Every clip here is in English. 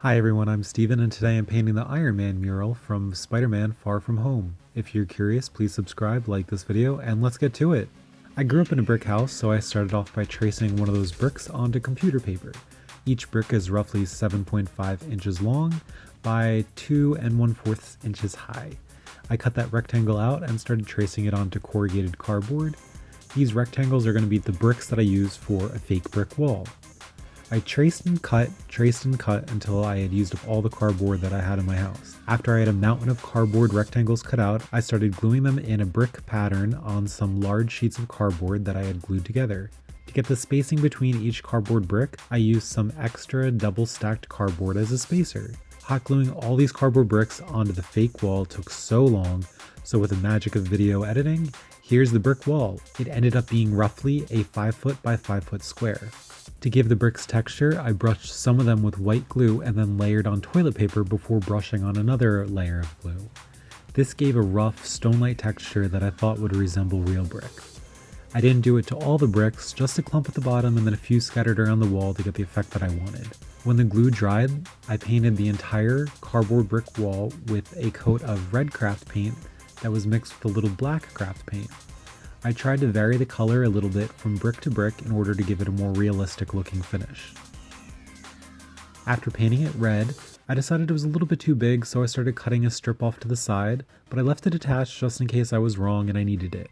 Hi everyone, I'm Steven and today I'm painting the Iron Man mural from Spider-Man Far From Home. If you're curious, please subscribe, like this video, and let's get to it. I grew up in a brick house, so I started off by tracing one of those bricks onto computer paper. Each brick is roughly 7.5 inches long by 2 1/4 inches high. I cut that rectangle out and started tracing it onto corrugated cardboard. These rectangles are going to be the bricks that I use for a fake brick wall. I traced and cut until I had used up all the cardboard that I had in my house. After I had a mountain of cardboard rectangles cut out, I started gluing them in a brick pattern on some large sheets of cardboard that I had glued together. To get the spacing between each cardboard brick, I used some extra double stacked cardboard as a spacer. Hot gluing all these cardboard bricks onto the fake wall took so long, so with the magic of video editing, here's the brick wall. It ended up being roughly a 5 foot by 5 foot square. To give the bricks texture, I brushed some of them with white glue and then layered on toilet paper before brushing on another layer of glue. This gave a rough, stone-like texture that I thought would resemble real brick. I didn't do it to all the bricks, just a clump at the bottom and then a few scattered around the wall to get the effect that I wanted. When the glue dried, I painted the entire cardboard brick wall with a coat of red craft paint that was mixed with a little black craft paint. I tried to vary the color a little bit from brick to brick in order to give it a more realistic looking finish. After painting it red, I decided it was a little bit too big, so I started cutting a strip off to the side, but I left it attached just in case I was wrong and I needed it.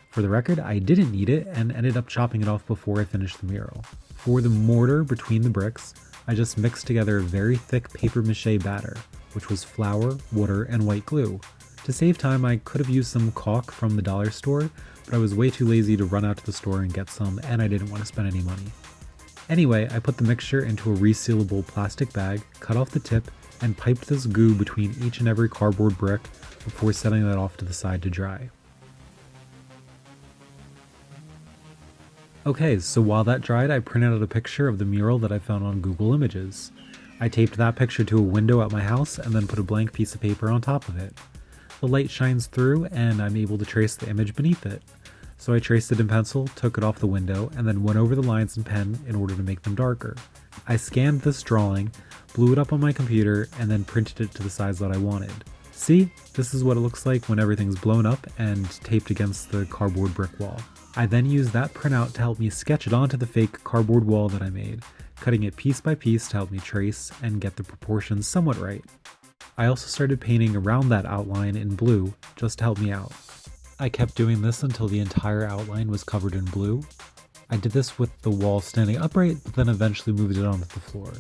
For the record, I didn't need it and ended up chopping it off before I finished the mural. For the mortar between the bricks, I just mixed together a very thick paper mache batter, which was flour, water, and white glue. To save time, I could have used some caulk from the dollar store, but I was way too lazy to run out to the store and get some, and I didn't want to spend any money. Anyway, I put the mixture into a resealable plastic bag, cut off the tip, and piped this goo between each and every cardboard brick before setting that off to the side to dry. Okay, so while that dried, I printed out a picture of the mural that I found on Google Images. I taped that picture to a window at my house and then put a blank piece of paper on top of it. The light shines through and I'm able to trace the image beneath it. So I traced it in pencil, took it off the window, and then went over the lines in pen in order to make them darker. I scanned this drawing, blew it up on my computer, and then printed it to the size that I wanted. See, this is what it looks like when everything's blown up and taped against the cardboard brick wall. I then used that printout to help me sketch it onto the fake cardboard wall that I made, cutting it piece by piece to help me trace and get the proportions somewhat right. I also started painting around that outline in blue, just to help me out. I kept doing this until the entire outline was covered in blue. I did this with the wall standing upright, but then eventually moved it onto the floor.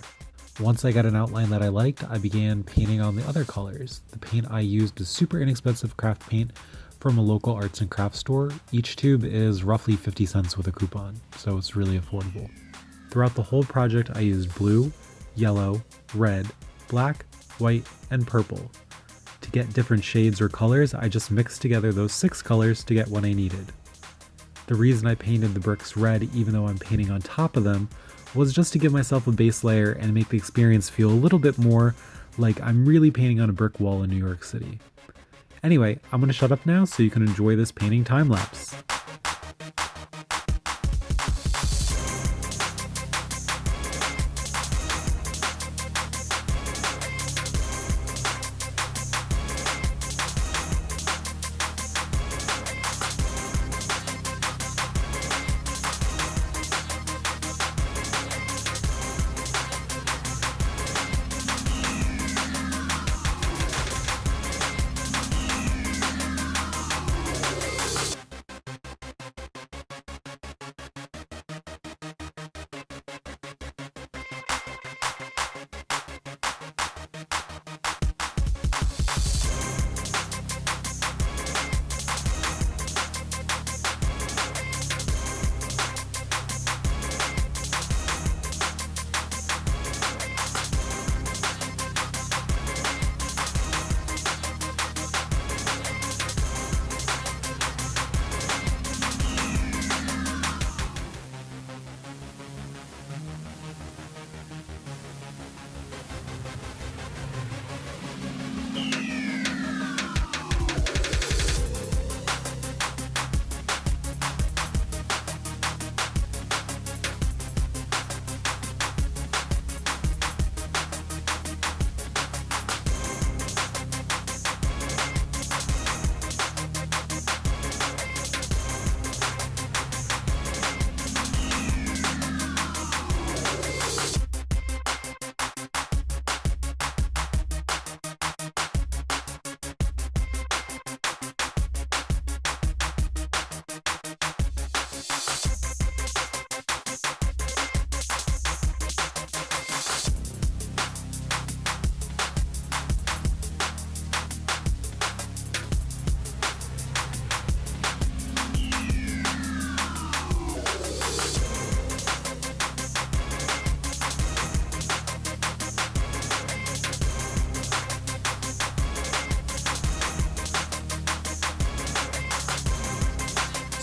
Once I got an outline that I liked, I began painting on the other colors. The paint I used is super inexpensive craft paint from a local arts and crafts store. Each tube is roughly 50 cents with a coupon, so it's really affordable. Throughout the whole project, I used blue, yellow, red, black, white, and purple. To get different shades or colors, I just mixed together those 6 colors to get what I needed. The reason I painted the bricks red even though I'm painting on top of them was just to give myself a base layer and make the experience feel a little bit more like I'm really painting on a brick wall in New York City. Anyway, I'm going to shut up now so you can enjoy this painting time lapse.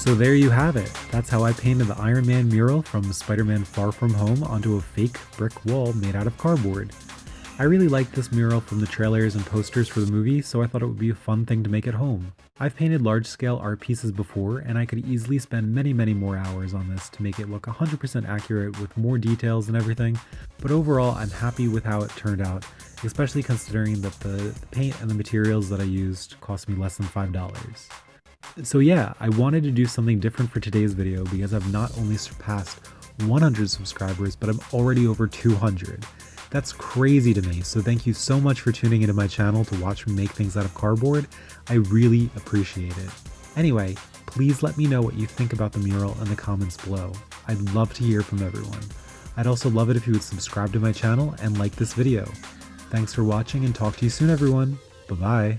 So there you have it. That's how I painted the Iron Man mural from Spider-Man Far From Home onto a fake brick wall made out of cardboard. I really liked this mural from the trailers and posters for the movie, so I thought it would be a fun thing to make at home. I've painted large-scale art pieces before, and I could easily spend many more hours on this to make it look 100% accurate with more details and everything, but overall I'm happy with how it turned out, especially considering that the paint and the materials that I used cost me less than $5. So yeah, I wanted to do something different for today's video because I've not only surpassed 100 subscribers, but I'm already over 200. That's crazy to me, so thank you so much for tuning into my channel to watch me make things out of cardboard. I really appreciate it. Anyway, please let me know what you think about the mural in the comments below. I'd love to hear from everyone. I'd also love it if you would subscribe to my channel and like this video. Thanks for watching and talk to you soon, everyone. Bye-bye.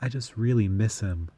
I just really miss him.